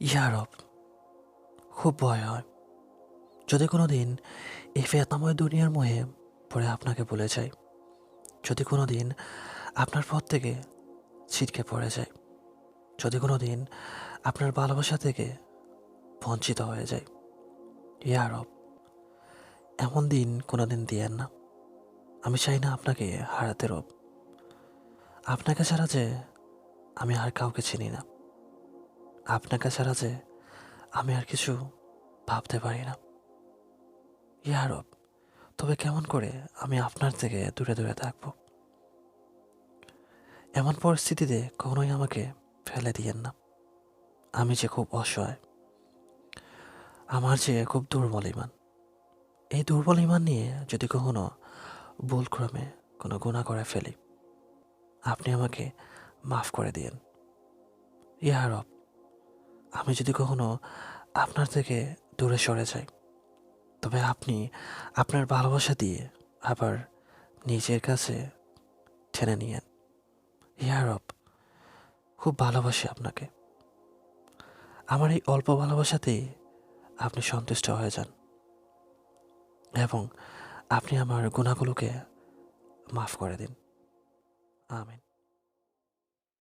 ইয়ারব, খুব ভয় হয় যদি কোনো দিন এই ফেতনাময় দুনিয়ার মোহে পড়ে আপনাকে ভুলে যাই, যদি কোনো দিন আপনার পথ থেকে ছিটকে পড়ে যায়, যদি কোনো দিন আপনার ভালোবাসা থেকে বঞ্চিত হয়ে যায়। ইয়ারব, এমন দিন কোনো দিন দিয়েন না। আমি চাই না আপনাকে হারাতে রব। আপনাকে ছাড়া যে আমি আর কাউকে চিনি না, আপনাকে ছাড়া যে আমি আর কিছু ভাবতে পারি না। ইয়ারব, তবে কেমন করে আমি আপনার থেকে দূরে দূরে থাকবো? এমন পরিস্থিতিতে কখনোই আমাকে ফেলে দিয়েন না। আমি যে খুব অসহায়, আমার যে খুব দুর্বল ইমান। এই দুর্বল ইমান নিয়ে যদি কখনো ভুলক্রমে কোনো গুনাহ করে ফেলি, আপনি আমাকে মাফ করে দিয়েন। ইয়া রব, আমি যদি কখনো আপনার থেকে দূরে সরে যাই, তবে আপনি আপনার ভালোবাসা দিয়ে আবার নিজের কাছে টেনে নিয়েন। ইয়া রব, খুব ভালোবাসি আপনাকে। আমার এই অল্প ভালোবাসাতেই আপনি সন্তুষ্ট হয়ে যান এবং আপনি আমার গুনাহগুলোকে মাফ করে দিন। আমিন।